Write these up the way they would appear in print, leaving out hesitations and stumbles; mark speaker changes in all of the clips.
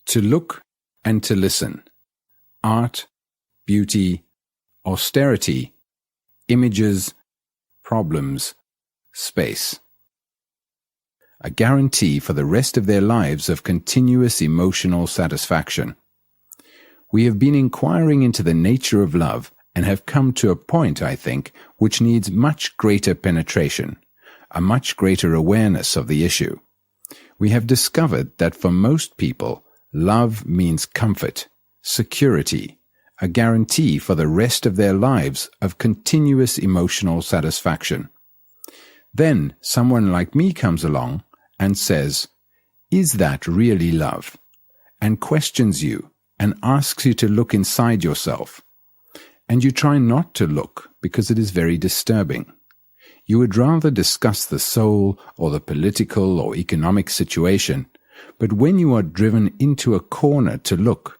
Speaker 1: To look and to listen. Art, beauty, austerity, images, problems, space. A guarantee for the rest of their lives of continuous emotional satisfaction. We have been inquiring into the nature of love and have come to a point, I think, which needs much greater penetration, a much greater awareness of the issue. We have discovered that for most people, love means comfort, security, a guarantee for the rest of their lives of continuous emotional satisfaction. Then someone like me comes along and says, "Is that really love?" and questions you and asks you to look inside yourself. And you try not to look because it is very disturbing. You would rather discuss the soul or the political or economic situation, but when you are driven into a corner to look,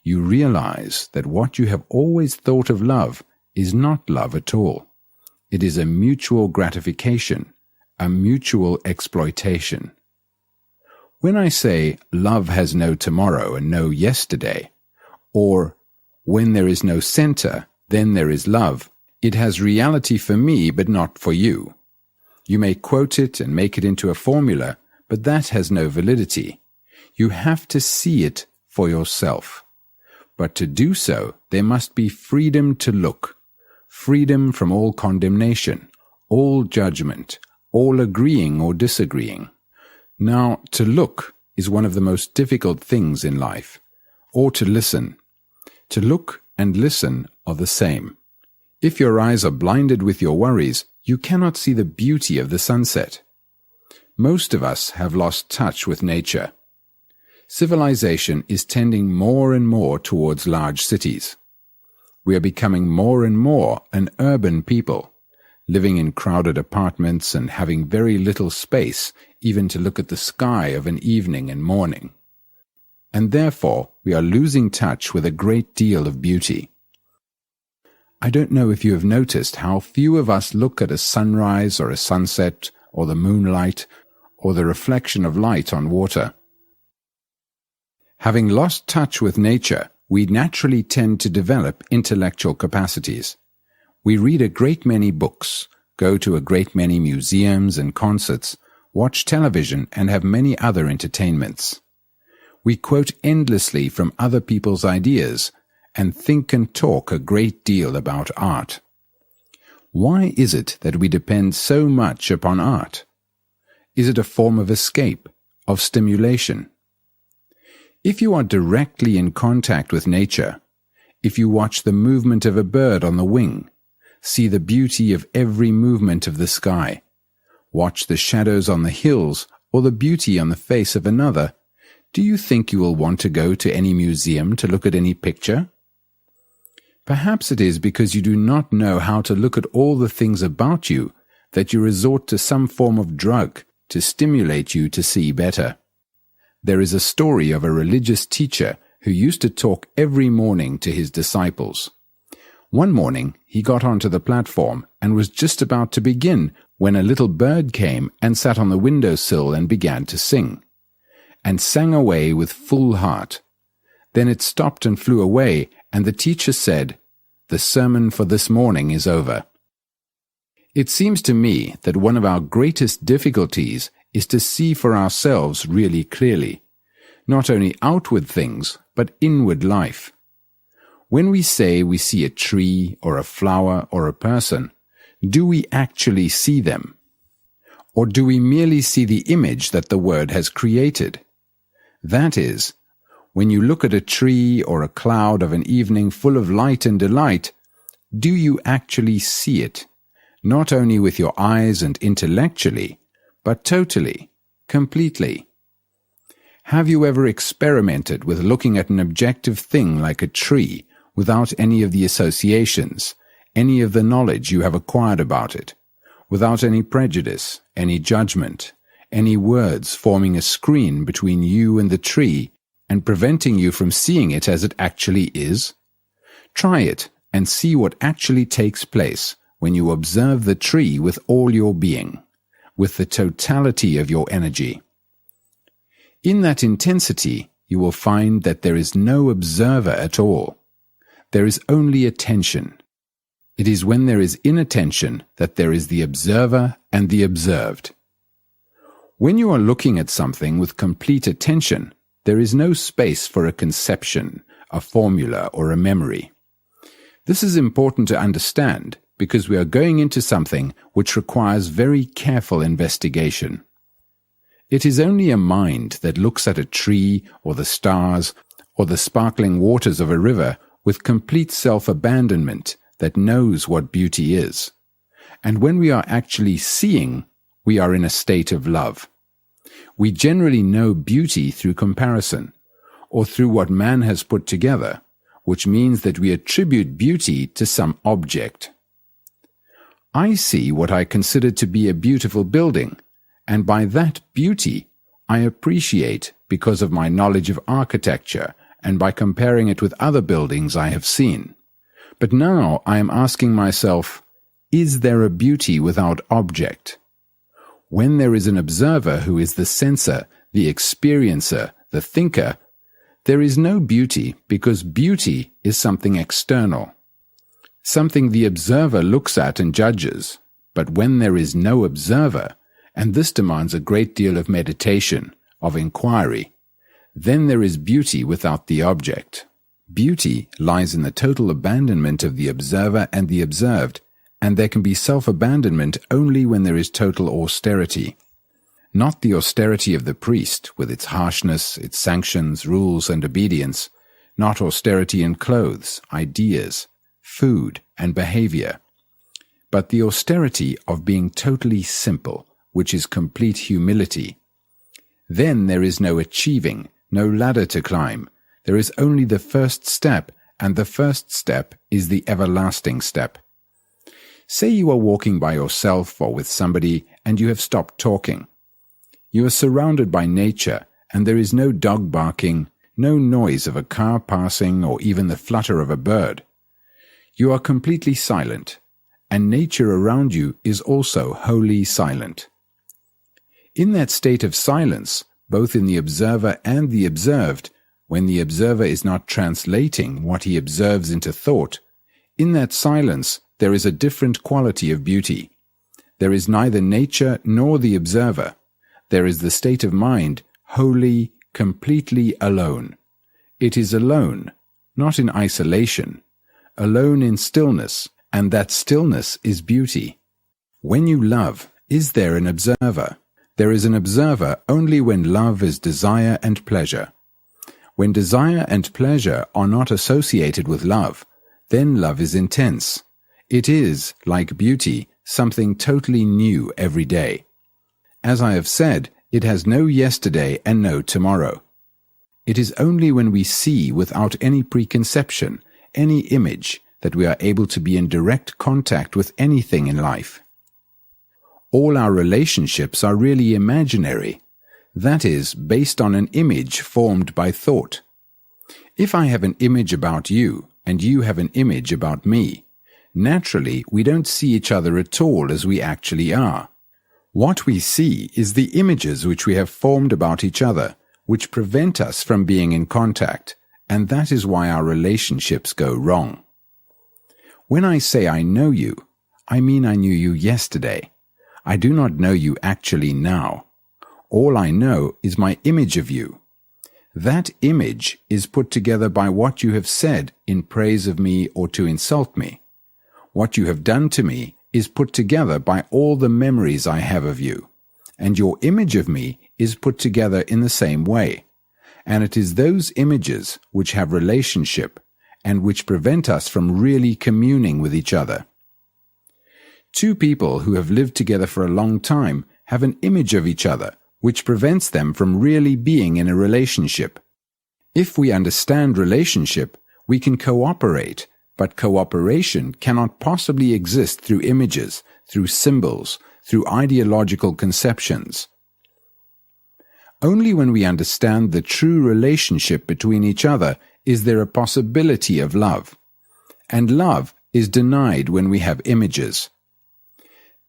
Speaker 1: you realize that what you have always thought of love is not love at all. It is a mutual gratification, a mutual exploitation. When I say love has no tomorrow and no yesterday, or when there is no center, then there is love, it has reality for me but not for you. You may quote it and make it into a formula, but that has no validity. You have to see it for yourself. But to do so, there must be freedom to look, freedom from all condemnation, all judgment, all agreeing or disagreeing. Now, to look is one of the most difficult things in life, or to listen. To look and listen are the same. If your eyes are blinded with your worries, you cannot see the beauty of the sunset. Most of us have lost touch with nature. Civilization is tending more and more towards large cities. We are becoming more and more an urban people, living in crowded apartments and having very little space even to look at the sky of an evening and morning. And therefore we are losing touch with a great deal of beauty. I don't know if you have noticed how few of us look at a sunrise or a sunset or the moonlight or the reflection of light on water. Having lost touch with nature, we naturally tend to develop intellectual capacities. We read a great many books, go to a great many museums and concerts, watch television and have many other entertainments. We quote endlessly from other people's ideas and think and talk a great deal about art. Why is it that we depend so much upon art? Is it a form of escape, of stimulation? If you are directly in contact with nature, if you watch the movement of a bird on the wing, see the beauty of every movement of the sky, watch the shadows on the hills or the beauty on the face of another, do you think you will want to go to any museum to look at any picture? Perhaps it is because you do not know how to look at all the things about you that you resort to some form of drug to stimulate you to see better. There is a story of a religious teacher who used to talk every morning to his disciples. One morning he got onto the platform and was just about to begin when a little bird came and sat on the windowsill and began to sing, and sang away with full heart. Then it stopped and flew away, and the teacher said, "The sermon for this morning is over." It seems to me that one of our greatest difficulties is to see for ourselves really clearly, not only outward things, but inward life. When we say we see a tree or a flower or a person, do we actually see them? Or do we merely see the image that the Word has created? That is, when you look at a tree or a cloud of an evening full of light and delight, do you actually see it, not only with your eyes and intellectually, but totally, completely? Have you ever experimented with looking at an objective thing like a tree without any of the associations, any of the knowledge you have acquired about it, without any prejudice, any judgment, any words forming a screen between you and the tree and preventing you from seeing it as it actually is? Try it and see what actually takes place when you observe the tree with all your being, with the totality of your energy. In that intensity, you will find that there is no observer at all. There is only attention. It is when there is inattention that there is the observer and the observed. When you are looking at something with complete attention, there is no space for a conception, a formula, or a memory. This is important to understand because we are going into something which requires very careful investigation. It is only a mind that looks at a tree or the stars or the sparkling waters of a river with complete self-abandonment that knows what beauty is. And when we are actually seeing, we are in a state of love. We generally know beauty through comparison, or through what man has put together, which means that we attribute beauty to some object. I see what I consider to be a beautiful building, and by that beauty I appreciate because of my knowledge of architecture and by comparing it with other buildings I have seen. But now I am asking myself, is there a beauty without object? When there is an observer who is the sensor, the experiencer, the thinker, there is no beauty because beauty is something external, something the observer looks at and judges. But when there is no observer, and this demands a great deal of meditation, of inquiry, then there is beauty without the object. Beauty lies in the total abandonment of the observer and the observed, and there can be self-abandonment only when there is total austerity. Not the austerity of the priest, with its harshness, its sanctions, rules, and obedience, not austerity in clothes, ideas, food, and behavior, but the austerity of being totally simple, which is complete humility. Then there is no achieving, no ladder to climb. There is only the first step, and the first step is the everlasting step. Say you are walking by yourself or with somebody and you have stopped talking. You are surrounded by nature and there is no dog barking, no noise of a car passing or even the flutter of a bird. You are completely silent, and nature around you is also wholly silent. In that state of silence, both in the observer and the observed, when the observer is not translating what he observes into thought, in that silence there is a different quality of beauty. There is neither nature nor the observer. There is the state of mind, wholly, completely alone. It is alone, not in isolation, alone in stillness, and that stillness is beauty. When you love, is there an observer? There is an observer only when love is desire and pleasure. When desire and pleasure are not associated with love, then love is intense. It is, like beauty, something totally new every day. As I have said, it has no yesterday and no tomorrow. It is only when we see without any preconception, any image, that we are able to be in direct contact with anything in life. All our relationships are really imaginary, that is, based on an image formed by thought. If I have an image about you, and you have an image about me, naturally we don't see each other at all as we actually are. What we see is the images which we have formed about each other, which prevent us from being in contact, and that is why our relationships go wrong. When I say I know you, I mean I knew you yesterday. I do not know you actually now. All I know is my image of you. That image is put together by what you have said in praise of me or to insult me. What you have done to me is put together by all the memories I have of you, and your image of me is put together in the same way. And it is those images which have relationship and which prevent us from really communing with each other. Two people who have lived together for a long time have an image of each other which prevents them from really being in a relationship. If we understand relationship, we can cooperate, but cooperation cannot possibly exist through images, through symbols, through ideological conceptions. Only when we understand the true relationship between each other is there a possibility of love, and love is denied when we have images.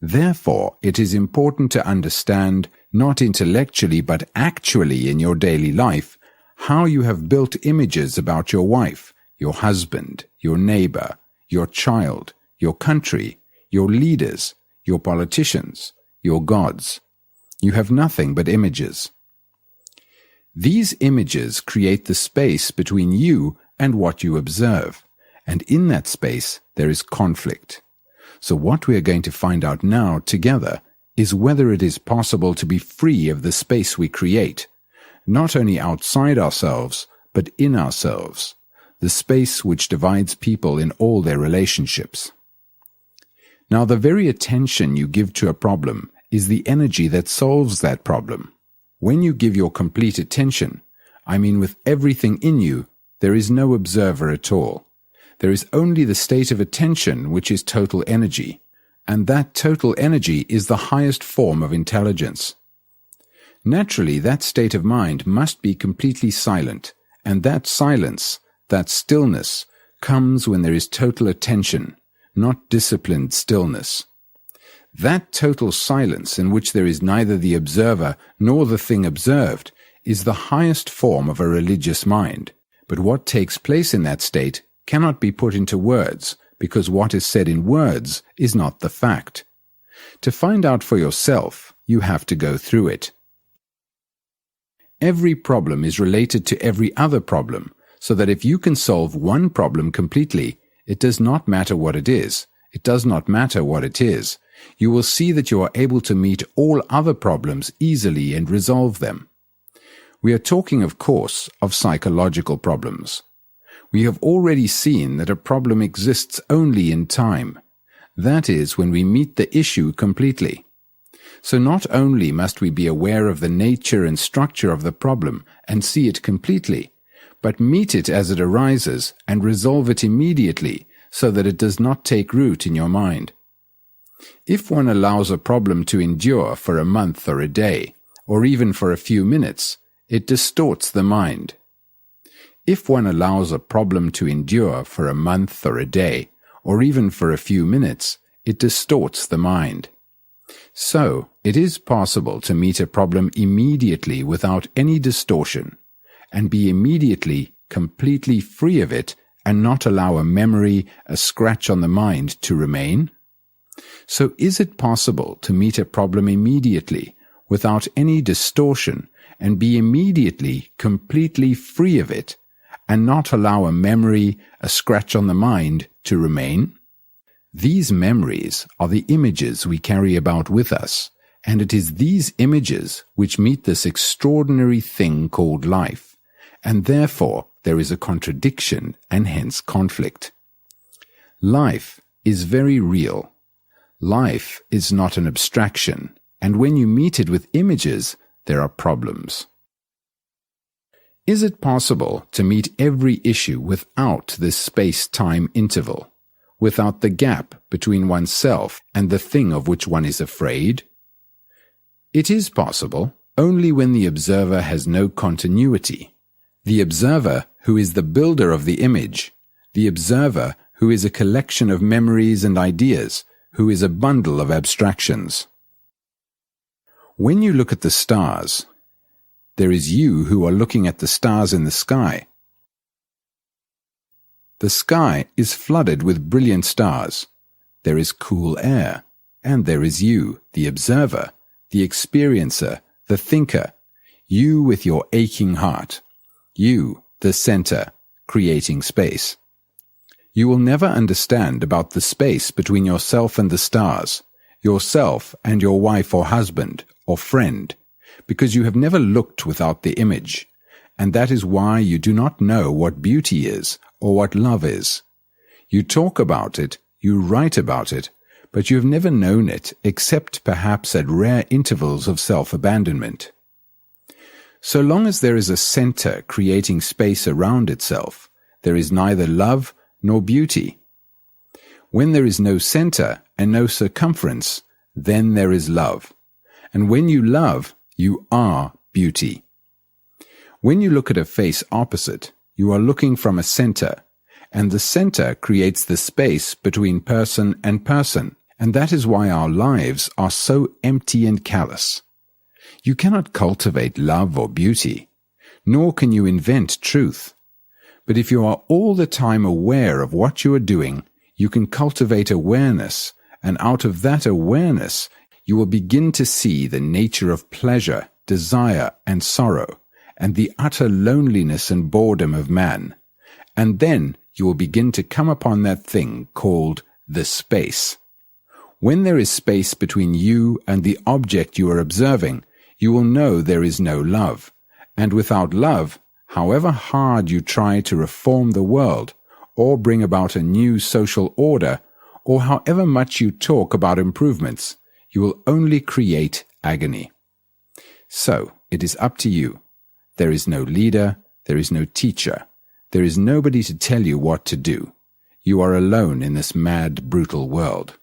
Speaker 1: Therefore, it is important to understand, not intellectually but actually in your daily life, how you have built images about your wife, your husband, your neighbor, your child, your country, your leaders, your politicians, your gods. You have nothing but images. These images create the space between you and what you observe, and in that space there is conflict. So what we are going to find out now together is whether it is possible to be free of the space we create, not only outside ourselves, but in ourselves, the space which divides people in all their relationships. Now, the very attention you give to a problem is the energy that solves that problem. When you give your complete attention, I mean with everything in you, there is no observer at all. There is only the state of attention, which is total energy, and that total energy is the highest form of intelligence. Naturally, that state of mind must be completely silent, and that silence, that stillness, comes when there is total attention, not disciplined stillness. That total silence in which there is neither the observer nor the thing observed is the highest form of a religious mind. But what takes place in that state cannot be put into words, because what is said in words is not the fact. To find out for yourself, you have to go through it. Every problem is related to every other problem, so that if you can solve one problem completely, it does not matter what it is. It does not matter what it is. You will see that you are able to meet all other problems easily and resolve them. We are talking, of course, of psychological problems. We have already seen that a problem exists only in time. That is, when we meet the issue completely. So not only must we be aware of the nature and structure of the problem and see it completely, but meet it as it arises and resolve it immediately so that it does not take root in your mind. If one allows a problem to endure for a month or a day, or even for a few minutes, it distorts the mind. If one allows a problem to endure for a month or a day, or even for a few minutes, it distorts the mind. So, it is possible to meet a problem immediately without any distortion, and be immediately completely free of it and not allow a memory, a scratch on the mind to remain? So is it possible to meet a problem immediately without any distortion and be immediately completely free of it and not allow a memory, a scratch on the mind to remain? These memories are the images we carry about with us, and it is these images which meet this extraordinary thing called life, and therefore there is a contradiction and hence conflict. Life is very real. Life is not an abstraction, and when you meet it with images, there are problems. Is it possible to meet every issue without this space-time interval, without the gap between oneself and the thing of which one is afraid? It is possible only when the observer has no continuity. The observer who is the builder of the image, the observer who is a collection of memories and ideas, who is a bundle of abstractions. When you look at the stars, there is you who are looking at the stars in the sky. The sky is flooded with brilliant stars. There is cool air, and there is you, the observer, the experiencer, the thinker, you with your aching heart, you, the center, creating space. You will never understand about the space between yourself and the stars, yourself and your wife or husband or friend, because you have never looked without the image, and that is why you do not know what beauty is or what love is. You talk about it, you write about it, but you have never known it except perhaps at rare intervals of self-abandonment. So long as there is a center creating space around itself, there is neither love nor beauty. When there is no center and no circumference, then there is love. And when you love, you are beauty. When you look at a face opposite, you are looking from a center, and the center creates the space between person, and that is why our lives are so empty and callous. You cannot cultivate love or beauty. nor can you invent truth. But if you are all the time aware of what you are doing, you can cultivate awareness, and out of that awareness, you will begin to see the nature of pleasure, desire, and sorrow, and the utter loneliness and boredom of man. And then you will begin to come upon that thing called the space. When there is space between you and the object you are observing, you will know there is no love. And without love, however hard you try to reform the world, or bring about a new social order, or however much you talk about improvements, you will only create agony. So, it is up to you. There is no leader, there is no teacher, there is nobody to tell you what to do. You are alone in this mad, brutal world.